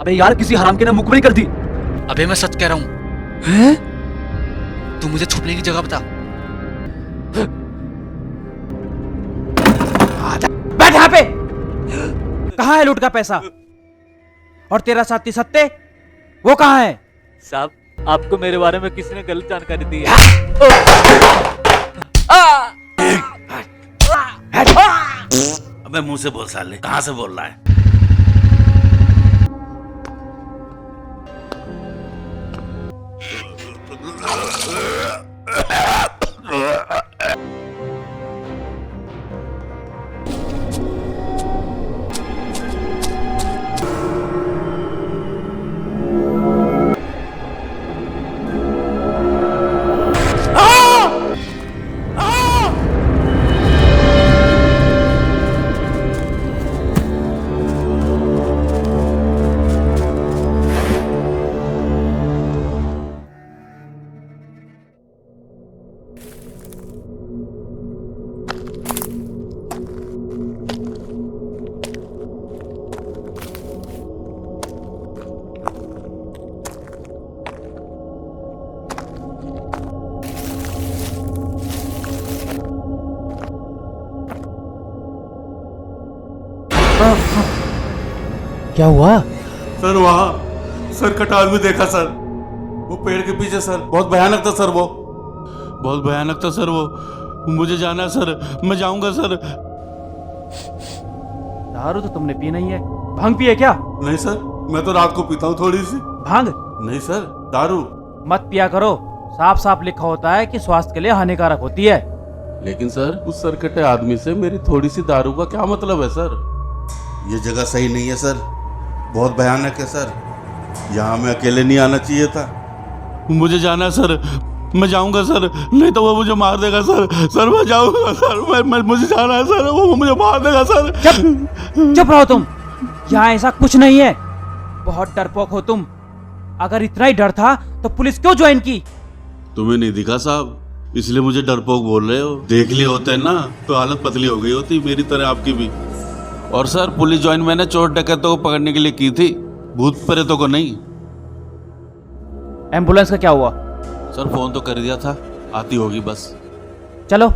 अबे यार किसी हराम के ने मुखबरी कर दी। अबे मैं सच कह रहा हूँ। हैं? तू मुझे छुपने की जगह बता। बैठ यहाँ पे। कहाँ है लूट का पैसा? और तेरा साथी सत्ते वो कहाँ है? साहब आपको मेरे बारे में किसी ने गलत जानकारी दी है। अबे मुंह से बोल साले, कहाँ से बोल रहा है? क्या हुआ? सर वहाँ सर कटा आदमी देखा सर, वो पेड़ के पीछे सर। बहुत भयानक था सर, वो बहुत भयानक था सर। वो मुझे जाना है सर, मैं जाऊंगा सर। दारू तो तुमने पी नहीं है, भांग पिए क्या? नहीं सर, मैं तो रात को पीता हूँ थोड़ी सी। भांग नहीं सर, दारू। मत पिया करो, साफ साफ लिखा होता है कि स्वास्थ्य के लिए हानिकारक होती है। लेकिन सर उस सरकटे आदमी से मेरी थोड़ी सी दारू का क्या मतलब है सर? ये जगह सही नहीं है सर, बहुत भयानक है सर। यहाँ में अकेले नहीं आना चाहिए था। मुझे जाना है सर, मैं जाऊंगा सर, नहीं तो वो मुझे मार देगा सर। सर मैं जाऊंगा सर, मैं मुझे जाना है सर, वो मुझे मार देगा सर। चुप रहो तुम, यहाँ ऐसा कुछ नहीं है। बहुत डरपोक हो तुम। अगर इतना ही डर था तो पुलिस क्यों ज्वाइन की? तुम्हें नहीं दिखा साहब, इसलिए मुझे डरपोक बोल रहे हो। देख लिए होते ना तो हालत पतली हो गई होती, मेरी तरह आपकी भी। और सर पुलिस ज्वाइन मैंने चोर डकैतों को पकड़ने के लिए की थी, भूत प्रेतों को नहीं। एम्बुलेंस का क्या हुआ? सर फोन तो कर दिया था, आती होगी बस। चलो।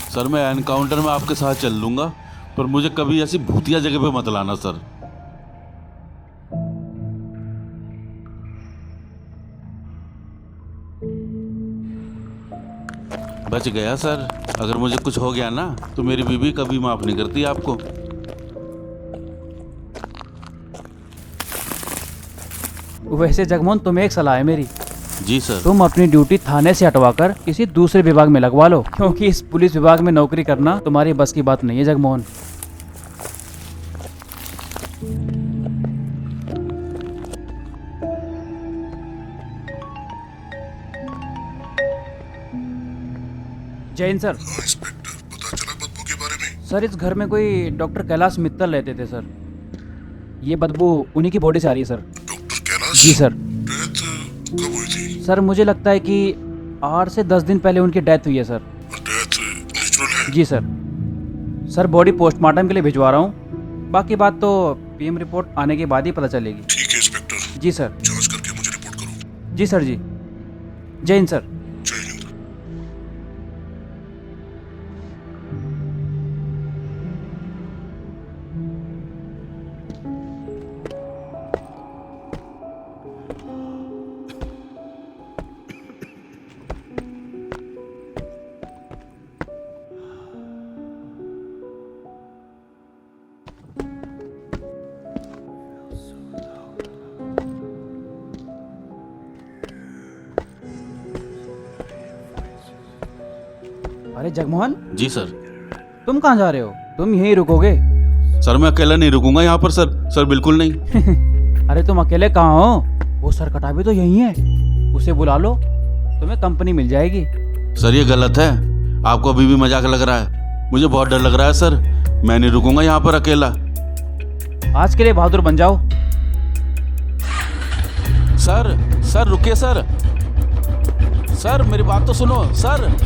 सर मैं एनकाउंटर में आपके साथ चल लूंगा, पर मुझे कभी ऐसी भूतिया जगह पे मत लाना सर। बच गया सर। अगर मुझे कुछ हो गया ना तो मेरी बीवी कभी माफ नहीं करती आपको। वैसे जगमोहन, तुम्हें एक सलाह है मेरी। जी सर। तुम अपनी ड्यूटी थाने से हटवाकर किसी दूसरे विभाग में लगवा लो, क्योंकि इस पुलिस विभाग में नौकरी करना तुम्हारी बस की बात नहीं है जगमोहन। जैन सर। इंस्पेक्टर, पता चला बदबू के बारे में? सर, इस घर में कोई डॉक्टर कैलाश मित्तल रहते थे सर। ये बदबू उन्हीं की बॉडी से आ रही है सर। डॉक्टर कैलाश? जी सर। डेथ कब हुई थी? सर, मुझे लगता है कि 8 से 10 दिन पहले उनकी डेथ हुई है सर। डेथ नेचुरल है? जी सर। सर, बॉडी पोस्टमार्टम के लिए भिजवा रहा हूँ। बाकी बात तो पीएम रिपोर्ट आने के बाद ही पता चलेगी। ठीक है इंस्पेक्टर, जी सर। जांच करके मुझे रिपोर्ट करो। जी सर जी। जय हिंद सर। जय हिंद। अरे जगमोहन, जी सर। तुम कहाँ जा रहे हो? तुम यहीं रुकोगे? सर मैं अकेला नहीं रुकूंगा यहाँ पर सर। सर बिल्कुल नहीं। अरे तुम अकेले कहाँ हो? वो सर कटा भी तो यही है, उसे बुला लो, तुम्हें कंपनी मिल जाएगी। सर ये गलत है, आपको अभी भी मजाक लग रहा है। मुझे बहुत डर लग रहा है सर। मैं नहीं रुकूंगा यहाँ पर अकेला। आज के लिए बहादुर बन जाओ। सर सर रुकिए सर। सर मेरी बात तो सुनो सर।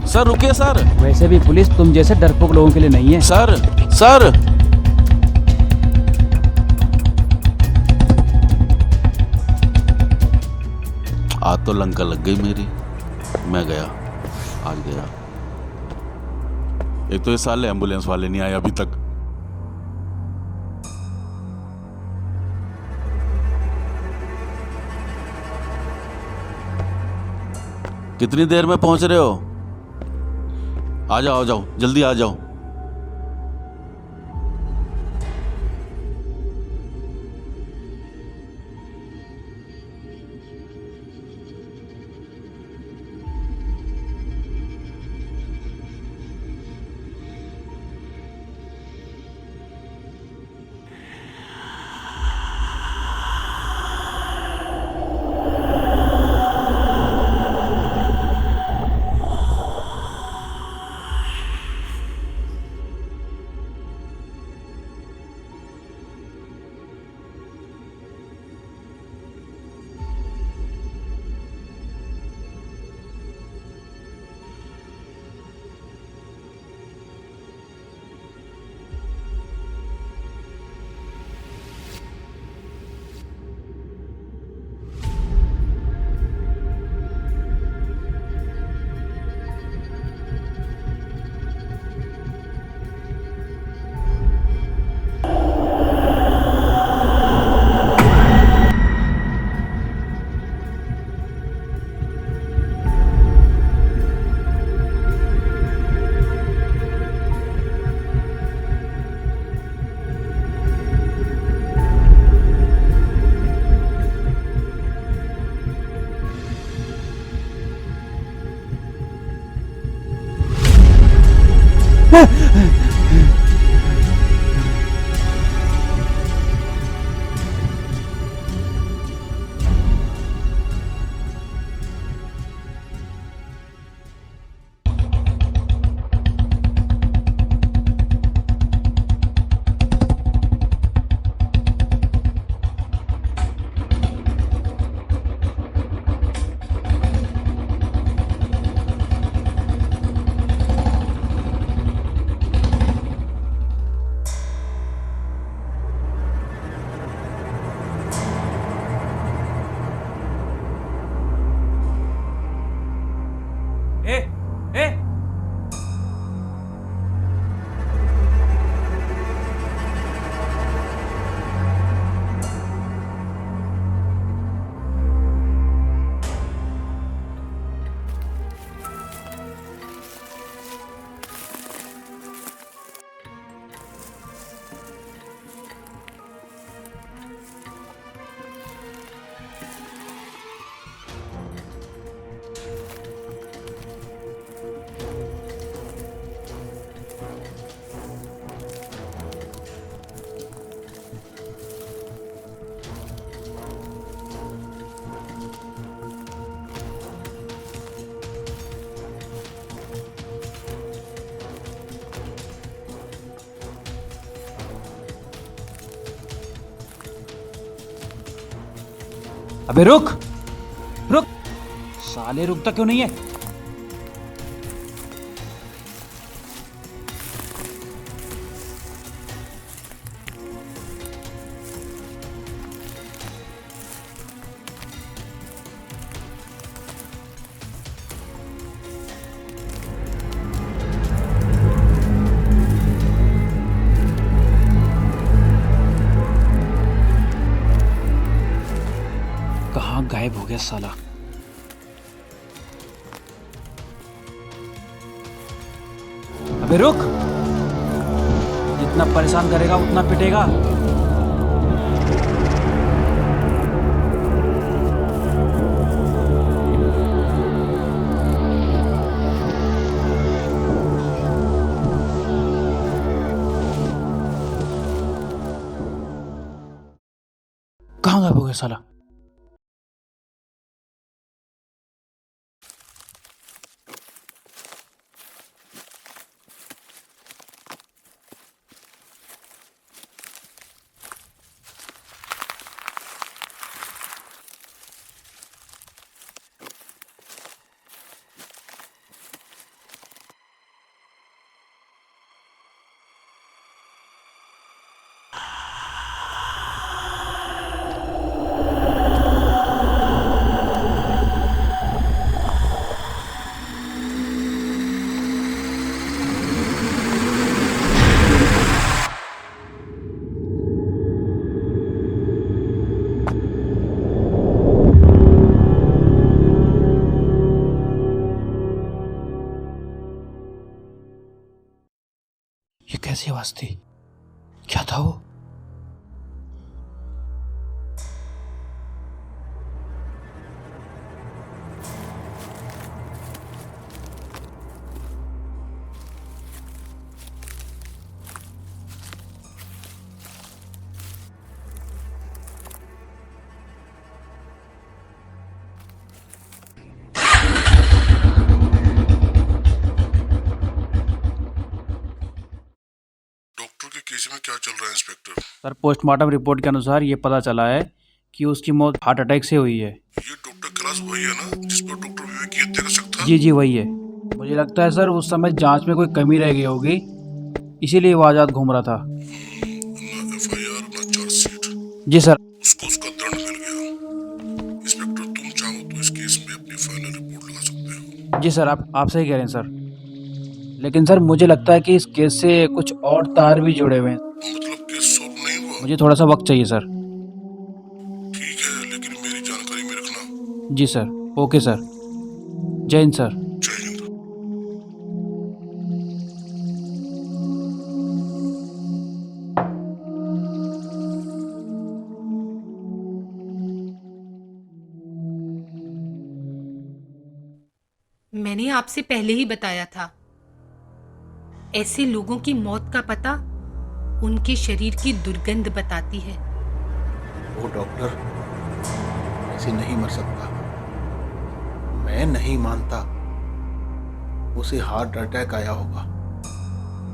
सर रुकिए सर। वैसे भी पुलिस तुम जैसे डरपोक लोगों के लिए नहीं है। Sir sir. आज तो लंका लग गई मेरी। मैं गया, आज गया। एक तो ये साले एम्बुलेंस वाले नहीं आए अभी तक। कितनी देर में पहुंच रहे हो? आ जाओ, आ जाओ, जल्दी आ जाओ। अबे रुक रुक, साले रुकता क्यों नहीं है? कहाँ गायब हो गया साला? अबे रुक, जितना परेशान करेगा उतना पिटेगा। कहाँ गायब हो गया साला? ये कैसी आवाज थी? क्या था वो? डॉक्टर के केस में क्या चल रहा है इंस्पेक्टर? सर, पोस्टमार्टम रिपोर्ट के अनुसार ये पता चला है कि उसकी मौत हार्ट अटैक से हुई है। ये डॉक्टर क्लास वही है ना जिस पर डॉक्टर विवेक की हत्या कर सकता? जी जी वही है। मुझे लगता है सर उस समय जांच में कोई कमी रह गई होगी, इसीलिए वो आजाद घूम रहा था। ना एफआईआर ना चार्जशीट, जी सर। उसको उसका दंड मिल गया। इंस्पेक्टर, तुम चाहो तो इस केस में अपनी फाइनल रिपोर्ट लगा सकते हो। जी सर, आप सही कह रहे हैं सर, लेकिन सर मुझे लगता है कि इस केस से कुछ और तार भी जुड़े हुए हैं। मतलब केस सॉल्व नहीं हुआ? मुझे थोड़ा सा वक्त चाहिए सर। ठीक है, लेकिन मेरी जानकारी में रखना। जी सर, ओके सर। जय हिंद सर। जय हिंद। मैंने आपसे पहले ही बताया था, ऐसे लोगों की मौत का पता उनके शरीर की दुर्गंध बताती है। वो डॉक्टर ऐसे नहीं मर सकता। मैं नहीं मानता उसे हार्ट अटैक आया होगा।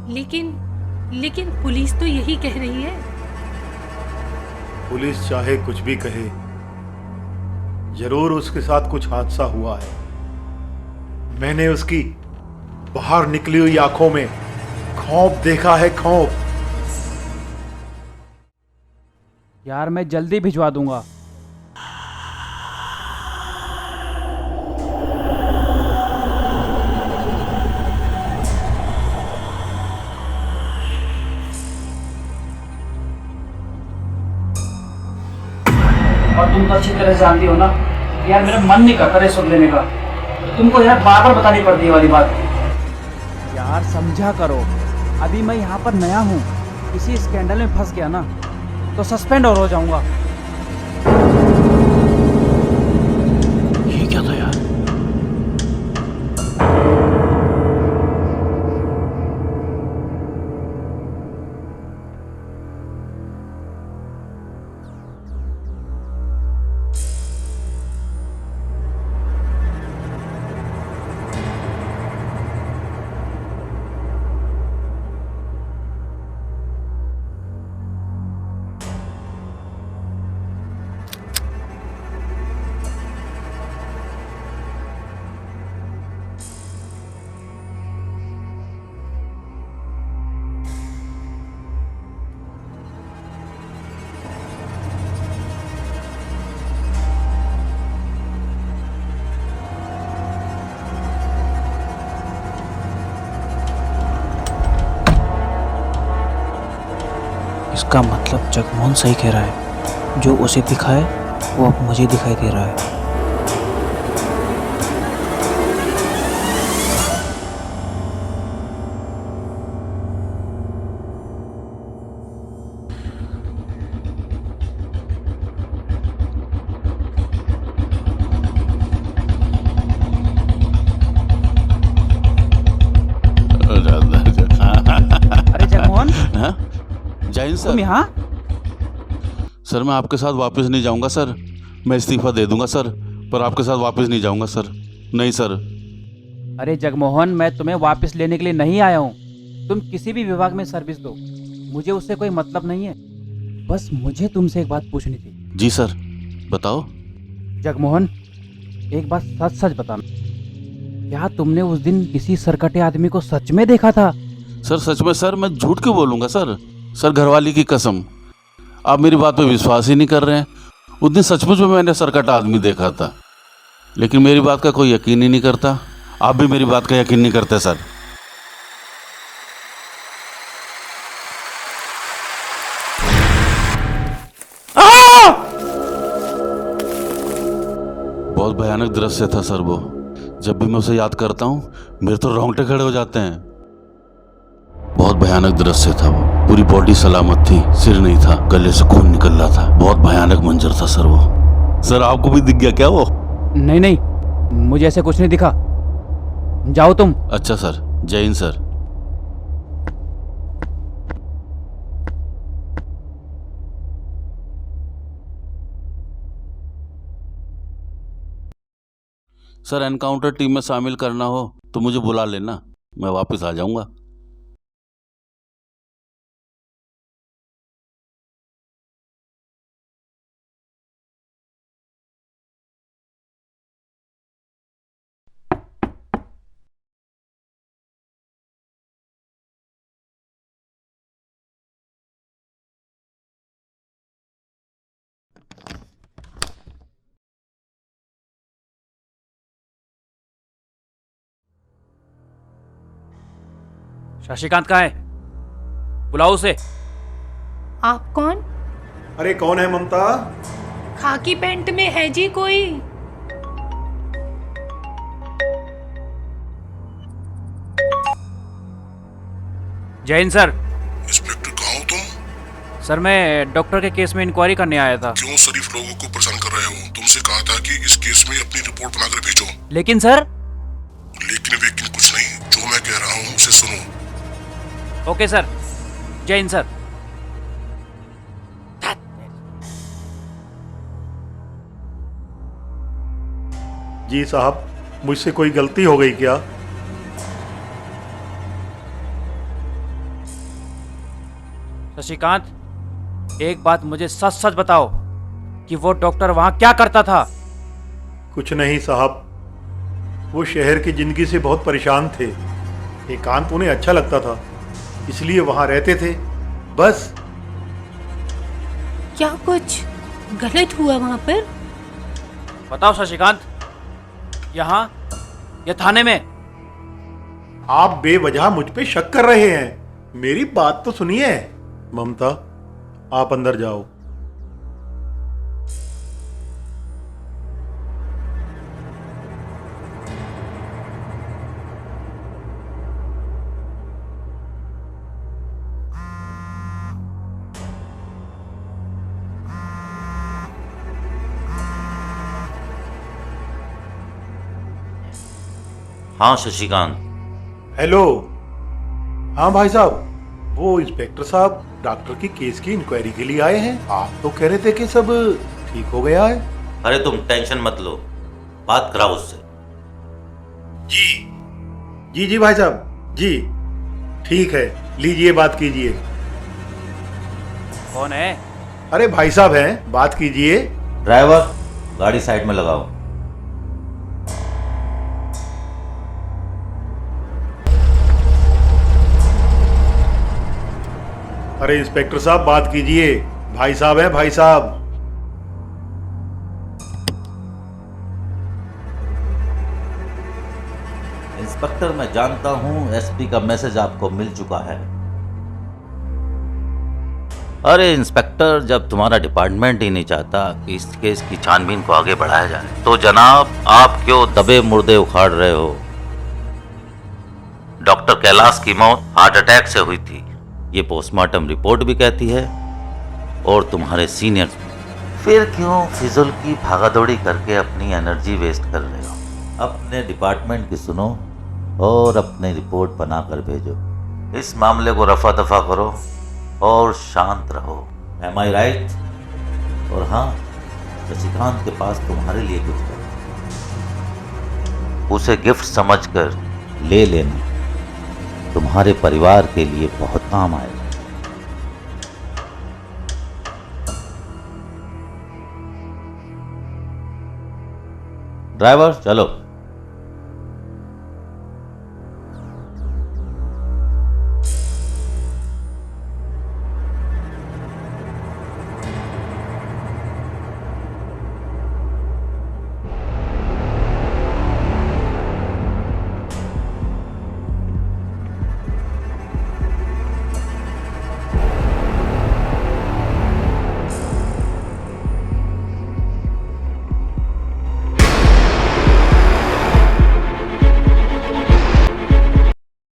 लेकिन पुलिस तो यही कह रही है। पुलिस चाहे कुछ भी कहे, जरूर उसके साथ कुछ हादसा हुआ है। मैंने उसकी बाहर निकली हुई आंखों में खौफ देखा है, खौफ। यार मैं जल्दी भिजवा दूंगा। और तुम तो अच्छी तरह जानती हो ना यार, मेरा मन नहीं करता रिश्वत लेने का। तो तुमको यार बार बार बतानी पड़ती है वाली बात। यार समझा करो, अभी मैं यहाँ पर नया हूँ, किसी स्कैंडल में फंस गया ना तो सस्पेंड और हो जाऊंगा। ये क्या था यार? इसका मतलब जगमोहन सही कह रहा है, जो उसे दिखा है वो अब मुझे दिखाई दे रहा है। अरे जगमोहन, हाँ? जय हिंद तुम सर। यहाँ? सर मैं आपके साथ वापस नहीं जाऊंगा सर। मैं इस्तीफा दे दूंगा सर, पर आपके साथ वापस नहीं जाऊंगा सर। नहीं सर। अरे जगमोहन, मैं तुम्हें वापस लेने के लिए नहीं आया हूँ। तुम किसी भी विभाग में सर्विस दो, मुझे उससे कोई मतलब नहीं है। बस मुझे तुमसे एक बात पूछनी थी। जी सर, बताओ। जगमोहन, एक बात सच सच बताना, क्या तुमने उस दिन किसी सरकटे आदमी को सच में देखा था? सर सच में सर, मैं झूठ क्यों बोलूंगा सर। सर घरवाली की कसम, आप मेरी बात पे विश्वास ही नहीं कर रहे हैं। उस दिन सचमुच में मैंने सरकटा आदमी देखा था, लेकिन मेरी बात का कोई यकीन ही नहीं करता। आप भी मेरी बात का यकीन नहीं करते सर। बहुत भयानक दृश्य था सर वो। जब भी मैं उसे याद करता हूँ मेरे तो रोंगटे खड़े हो जाते हैं। बहुत भयानक दृश्य था वो। पूरी बॉडी सलामत थी, सिर नहीं था, गले से खून निकल रहा था। बहुत भयानक मंजर था सर वो। सर आपको भी दिख गया क्या वो? नहीं नहीं, मुझे ऐसे कुछ नहीं दिखा। जाओ तुम। अच्छा सर, जय Hind sir. Sir encounter team में शामिल करना हो तो मुझे बुला लेना, मैं वापस आ जाऊंगा। शशिकांत कहाँ है? बुलाओ उसे। आप कौन? अरे कौन है ममता? खाकी पैंट में है जी कोई? जय हिंद सर। इंस्पेक्टर कहाँ हो तुम? सर मैं डॉक्टर के केस में इंक्वायरी करने आया था। क्यों शरीफ लोगों को परेशान कर रहे हो? तुमसे कहा था कि इस केस में अपनी रिपोर्ट बनाकर भेजो। लेकिन सर। लेकिन वेकिन कुछ नहीं, जो मैं कह रहा हूँ उसे सुनो। Okay sir. जय हिंद सर। जी साहब, मुझसे कोई गलती हो गई क्या? शशिकांत, एक बात मुझे सच सच बताओ कि वो डॉक्टर वहां क्या करता था? कुछ नहीं साहब, वो शहर की जिंदगी से बहुत परेशान थे। एकांत उन्हें अच्छा लगता था, इसलिए वहां रहते थे, बस। क्या कुछ गलत हुआ वहां पर? बताओ शशिकांत, यहाँ या थाने में? आप बेवजह मुझ पे शक कर रहे हैं, मेरी बात तो सुनिए। ममता, आप अंदर जाओ। हाँ शशिकांत। हेलो। हाँ भाई साहब, वो इंस्पेक्टर साहब डॉक्टर की केस की इंक्वायरी के लिए आए हैं। आप तो कह रहे थे कि सब ठीक हो गया है। अरे तुम टेंशन मत लो, बात कराओ उससे। जी जी भाई साहब, जी ठीक है, लीजिए बात कीजिए। कौन है? अरे भाई साहब हैं, बात कीजिए। ड्राइवर, गाड़ी साइड में लगाओ। अरे इंस्पेक्टर साहब बात कीजिए, भाई साहब हैं, भाई साहब। इंस्पेक्टर मैं जानता हूं एसपी का मैसेज आपको मिल चुका है। अरे इंस्पेक्टर, जब तुम्हारा डिपार्टमेंट ही नहीं चाहता कि इस केस की छानबीन को आगे बढ़ाया जाए तो जनाब आप क्यों दबे मुर्दे उखाड़ रहे हो? डॉक्टर कैलाश की मौत हार्ट अटैक से हुई थी, ये पोस्टमार्टम रिपोर्ट भी कहती है, और तुम्हारे सीनियर्स। फिर क्यों फिजुल की भागादौड़ी करके अपनी एनर्जी वेस्ट कर रहे हो? अपने डिपार्टमेंट की सुनो और अपनी रिपोर्ट बनाकर भेजो। इस मामले को रफा दफा करो और शांत रहो। एम आई राइट? और हाँ, शशिकांत के पास तुम्हारे लिए कुछ है, उसे गिफ्ट समझकर ले लेना, तुम्हारे परिवार के लिए बहुत काम आएगा। ड्राइवर चलो।